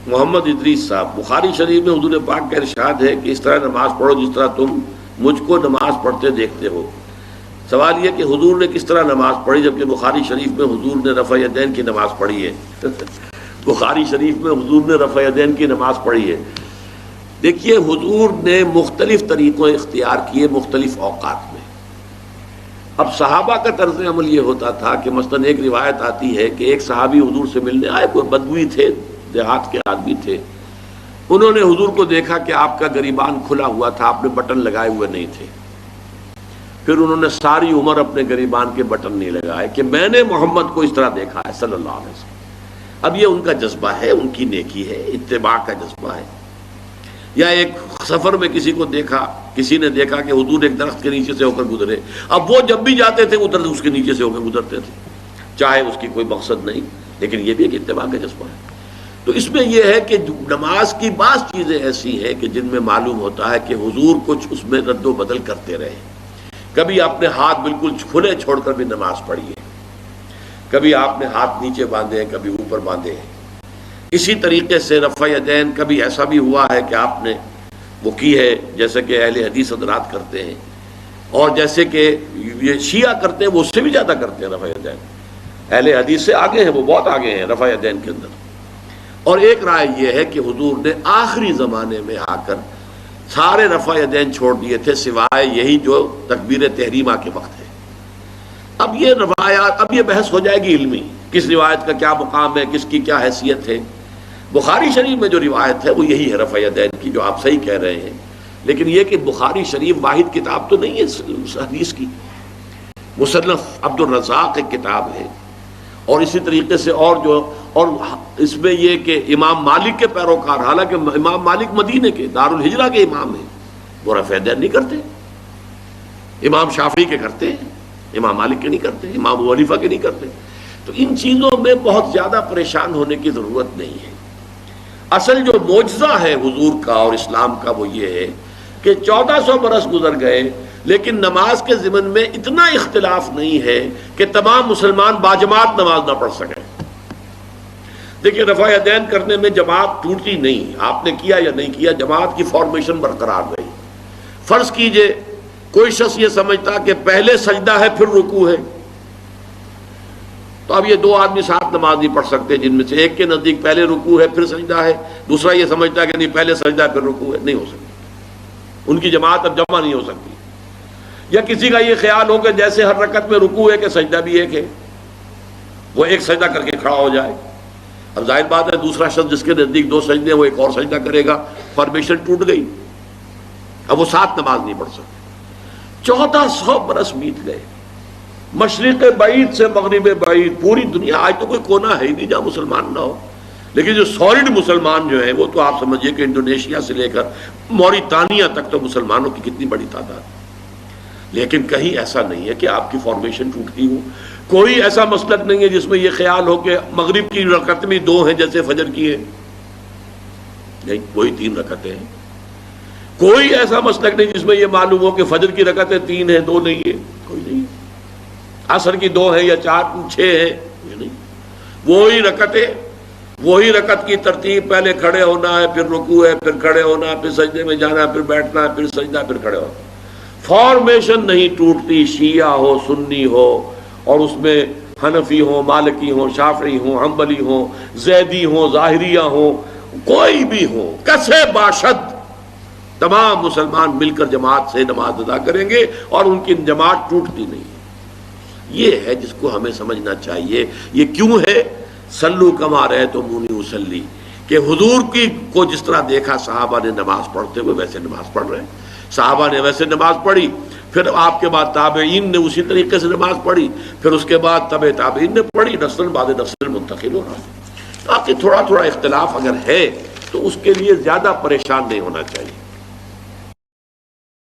محمد ادریس صاحب، بخاری شریف میں حضور پاک کا ارشاد ہے کہ اس طرح نماز پڑھو جس طرح تم مجھ کو نماز پڑھتے دیکھتے ہو۔ سوال یہ کہ حضور نے کس طرح نماز پڑھی جبکہ بخاری شریف میں حضور نے رفع یدین کی نماز پڑھی ہے؟ بخاری شریف میں حضور نے رفع یدین کی نماز پڑھی ہے۔ دیکھیے حضور نے مختلف طریقوں اختیار کیے مختلف اوقات میں۔ اب صحابہ کا طرز عمل یہ ہوتا تھا کہ مثلا ایک روایت آتی ہے کہ ایک صحابی حضور سے ملنے آئے، کوئی بدوی تھے، دیہات کے آدمی تھے، انہوں نے حضور کو دیکھا کہ آپ کا گریبان کھلا ہوا تھا، آپ نے بٹن لگائے ہوئے نہیں تھے۔ پھر انہوں نے ساری عمر اپنے گریبان کے بٹن نہیں لگائے کہ میں نے محمد کو اس طرح دیکھا ہے صلی اللہ علیہ وسلم۔ اب یہ ان کا جذبہ ہے، ان کی نیکی ہے، اتباع کا جذبہ ہے۔ یا ایک سفر میں کسی کو دیکھا، کسی نے دیکھا کہ حضور ایک درخت کے نیچے سے ہو کر گزرے، اب وہ جب بھی جاتے تھے ادھر اس کے نیچے سے ہو کر گزرتے تھے، چاہے اس کی کوئی مقصد نہیں، لیکن یہ بھی ایک اتباع کا جذبہ ہے۔ تو اس میں یہ ہے کہ نماز کی بعض چیزیں ایسی ہیں کہ جن میں معلوم ہوتا ہے کہ حضور کچھ اس میں رد و بدل کرتے رہے۔ کبھی آپ نے ہاتھ بالکل کھلے چھوڑ کر بھی نماز پڑھی ہے، کبھی آپ نے ہاتھ نیچے باندھے ہیں، کبھی اوپر باندھے ہیں۔ اسی طریقے سے رفع یدین کبھی ایسا بھی ہوا ہے کہ آپ نے وہ کی ہے جیسے کہ اہل حدیث حضرات کرتے ہیں، اور جیسے کہ یہ شیعہ کرتے ہیں وہ اس سے بھی زیادہ کرتے ہیں رفع یدین۔ اہل حدیث سے آگے ہیں، وہ بہت آگے ہیں رفع یدین کے اندر۔ اور ایک رائے یہ ہے کہ حضور نے آخری زمانے میں آ کر سارے رفع یدین چھوڑ دیے تھے سوائے یہی جو تکبیر تحریمہ کے وقت ہے۔ اب یہ روایات، اب یہ بحث ہو جائے گی علمی، کس روایت کا کیا مقام ہے، کس کی کیا حیثیت ہے۔ بخاری شریف میں جو روایت ہے وہ یہی ہے رفع یدین کی، جو آپ صحیح کہہ رہے ہیں، لیکن یہ کہ بخاری شریف واحد کتاب تو نہیں ہے حدیث کی، مصنف عبد الرزاق ایک کتاب ہے، اور اسی طریقے سے اور اس میں یہ کہ امام مالک کے پیروکار، حالانکہ امام مالک مدینے کے دارالہجرہ کے امام ہیں، وہ رفع یدین نہیں کرتے، امام شافعی کے کرتے ہیں، امام مالک کے نہیں کرتے، امام ابو حنیفہ کے نہیں کرتے۔ تو ان چیزوں میں بہت زیادہ پریشان ہونے کی ضرورت نہیں ہے۔ اصل جو معجزہ ہے حضور کا اور اسلام کا وہ یہ ہے کہ 1400 برس گزر گئے لیکن نماز کے ضمن میں اتنا اختلاف نہیں ہے کہ تمام مسلمان باجماعت نماز نہ پڑھ سکیں۔ دیکھیے رفع یدین کرنے میں جماعت ٹوٹتی نہیں، آپ نے کیا یا نہیں کیا، جماعت کی فارمیشن برقرار رہی۔ فرض کیجئے کوئی شخص یہ سمجھتا کہ پہلے سجدہ ہے پھر رکوع ہے، تو اب یہ دو آدمی ساتھ نماز نہیں پڑھ سکتے، جن میں سے ایک کے نزدیک پہلے رکوع ہے پھر سجدہ ہے، دوسرا یہ سمجھتا ہے کہ نہیں پہلے سجدہ ہے پھر رکوع ہے، نہیں ہو سکتی، ان کی جماعت اب جمع نہیں ہو سکتی۔ یا کسی کا یہ خیال ہو کہ جیسے ہر رکعت میں رکوع ہے کہ سجدہ بھی ایک ہے، وہ ایک سجدہ کر کے کھڑا ہو جائے۔ اب ظاہر بات ہے دوسرا شخص جس کے نزدیک دو سجدے ہیں وہ ایک اور سجدہ کرے گا، فارمیشن ٹوٹ گئی، اب وہ ساتھ نماز نہیں پڑھ سکتے۔ 1400 برس بیت گئے، مشرق بعید سے مغرب بعید، پوری دنیا، آج تو کوئی کونا ہے ہی نہیں جہاں مسلمان نہ ہو، لیکن جو سالڈ مسلمان جو ہیں وہ تو آپ سمجھیے کہ انڈونیشیا سے لے کر موریتانیہ تک تو مسلمانوں کی کتنی بڑی تعداد۔ لیکن کہیں ایسا نہیں ہے کہ آپ کی فارمیشن ٹوٹتی ہو، کوئی ایسا مسلک نہیں ہے جس میں یہ خیال ہو کہ مغرب کی رکعت میں 2 ہیں جیسے فجر کی ہے، نہیں، کوئی 3 رکعتیں ہیں۔ کوئی ایسا مسلک نہیں جس میں یہ معلوم ہو کہ فجر کی رکعتیں 3 ہیں 2 نہیں ہے، کوئی نہیں۔ عصر کی 2 ہیں یا 4 6 ہیں، یہ نہیں، وہی رکعت کی ترتیب، پہلے کھڑے ہونا ہے پھر رکوع ہے پھر کھڑے ہونا ہے پھر سجدے میں جانا ہے پھر بیٹھنا ہے پھر سجدہ پھر کھڑے ہونا۔ فارمیشن نہیں ٹوٹتی، شیعہ ہو سنی ہو، اور اس میں حنفی ہو مالکی ہو شافعی ہو حنبلی ہو زیدی ہو ظاہریہ ہو، کوئی بھی ہو، کسے باشد، تمام مسلمان مل کر جماعت سے نماز ادا کریں گے اور ان کی جماعت ٹوٹتی نہیں۔ یہ ہے جس کو ہمیں سمجھنا چاہیے۔ یہ کیوں ہے؟ صلو کما رأیتمونی اصلی، کہ حضور کی کو جس طرح دیکھا صحابہ نے نماز پڑھتے ہوئے ویسے نماز پڑھ رہے ہیں، صحابہ نے ویسے نماز پڑھی، پھر آپ کے بعد تابعین نے اسی طریقے سے نماز پڑھی، پھر اس کے بعد تبع تابعین نے پڑھی، نسل بعد نسل منتقل ہو رہا ہے۔ باقی تھوڑا تھوڑا اختلاف اگر ہے تو اس کے لیے زیادہ پریشان نہیں ہونا چاہیے۔